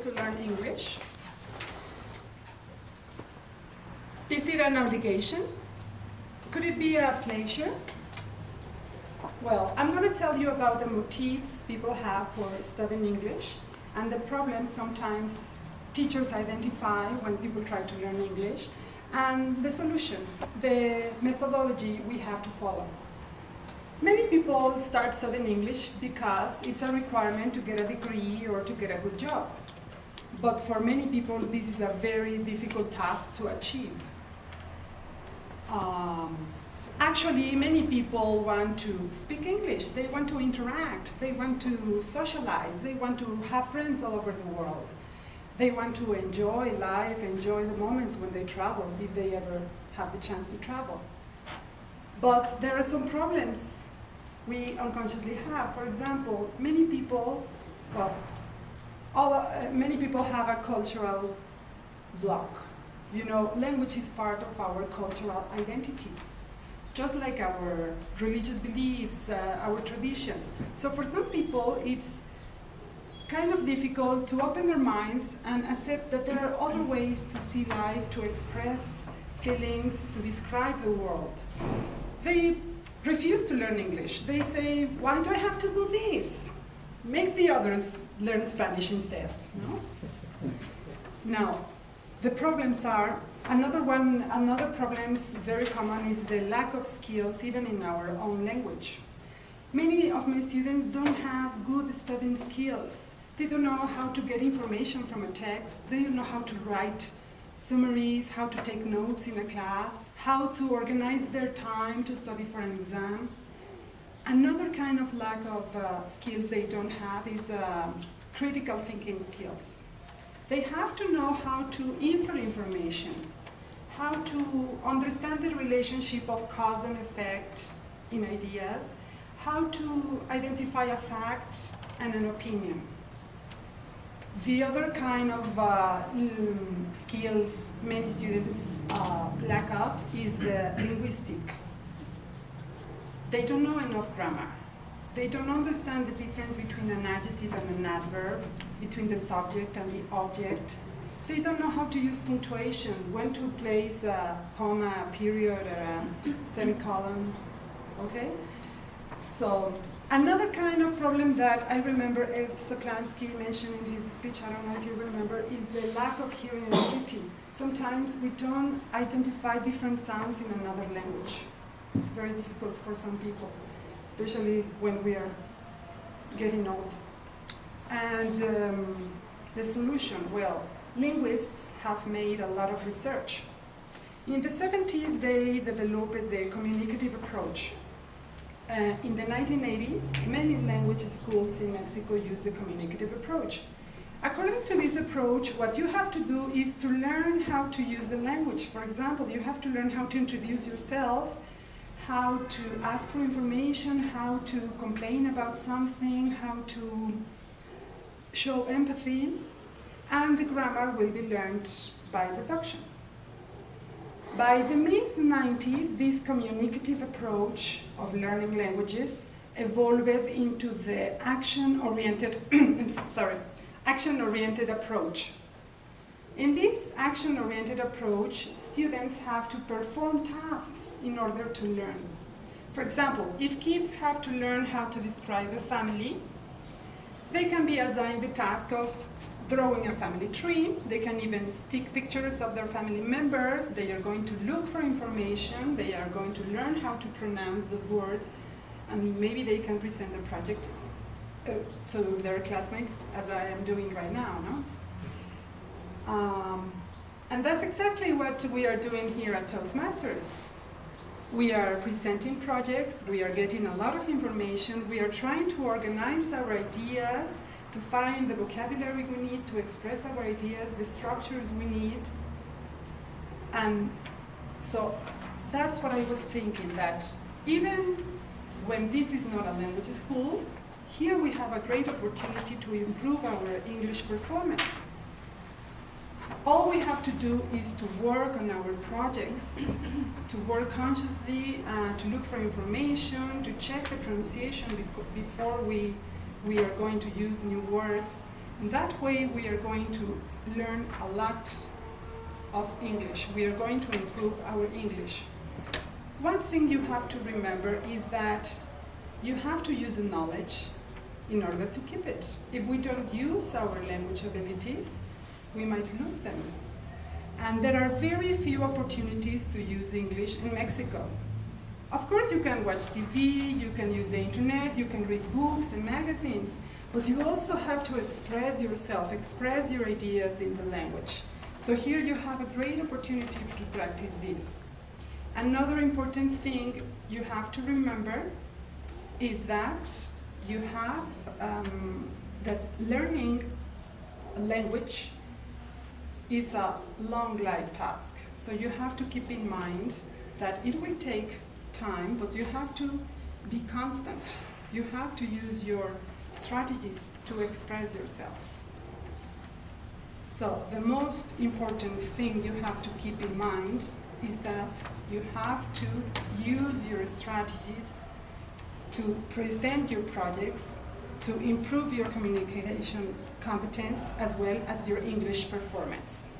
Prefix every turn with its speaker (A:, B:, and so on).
A: to learn English? Is it an obligation? Could it be a pleasure? Well, I'm going to tell you about the motives people have for studying English and the problems sometimes teachers identify when people try to learn English, and the solution, the methodology we have to follow. Many people start studying English because it's a requirement to get a degree or to get a good job. But for many people, this is a very difficult task to achieve. Actually, many people want to speak English. They want to interact. They want to socialize. They want to have friends all over the world. They want to enjoy life, enjoy the moments when they travel, if they ever have the chance to travel. But there are some problems we unconsciously have. For example, many people have a cultural block. You know, language is part of our cultural identity, just like our religious beliefs, our traditions. So for some people, it's kind of difficult to open their minds and accept that there are other ways to see life, to express feelings, to describe the world. They refuse to learn English. They say, why do I have to do this? Make the others learn Spanish instead. No? Now, the problems are, another problems very common is the lack of skills even in our own language. Many of my students don't have good studying skills. They don't know how to get information from a text. They don't know how to write summaries, how to take notes in a class, how to organize their time to study for an exam. Another kind of lack of skills they don't have is critical thinking skills. They have to know how to infer information, how to understand the relationship of cause and effect in ideas, how to identify a fact and an opinion. The other kind of skills many students lack of is the linguistic. They don't know enough grammar. They don't understand the difference between an adjective and an adverb, between the subject and the object. They don't know how to use punctuation, when to place a comma, a period, or a semicolon, okay? So, another kind of problem that I remember F. Saplansky mentioned in his speech, I don't know if you remember, is the lack of hearing ability. Sometimes we don't identify different sounds in another language. It's very difficult for some people, especially when we are getting old. And the solution, well, linguists have made a lot of research. In the 70s, they developed the communicative approach. In the 1980s, many language schools in Mexico use the communicative approach. According to this approach, what you have to do is to learn how to use the language. For example, you have to learn how to introduce yourself, how to ask for information, how to complain about something, how to show empathy, and the grammar will be learned by deduction. By the mid-90s, this communicative approach of learning languages evolved into the action-oriented approach. In this action-oriented approach, students have to perform tasks in order to learn. For example, if kids have to learn how to describe a family, they can be assigned the task of drawing a family tree. They can even stick pictures of their family members. They are going to look for information. They are going to learn how to pronounce those words, and maybe they can present the project to their classmates, as I am doing right now, no? And that's exactly what we are doing here at Toastmasters. We are presenting projects, we are getting a lot of information, we are trying to organize our ideas, to find the vocabulary we need to express our ideas, the structures we need. And so that's what I was thinking, that even when this is not a language school, here we have a great opportunity to improve our English performance. All we have to do is to work on our projects, to work consciously, to look for information, to check the pronunciation before we are going to use new words, In that way, we are going to learn a lot of English. We are going to improve our English. One thing you have to remember is that you have to use the knowledge in order to keep it. If we don't use our language abilities, we might lose them. And there are very few opportunities to use English in Mexico. Of course, you can watch TV, you can use the internet, you can read books and magazines, but you also have to express yourself, express your ideas in the language. So here you have a great opportunity to practice this. Another important thing you have to remember is that you have that learning a language is a long life task. So you have to keep in mind that it will take time, but you have to be constant. You have to use your strategies to express yourself. So the most important thing you have to keep in mind is that you have to use your strategies to present your projects, to improve your communication competence, as well as your English performance.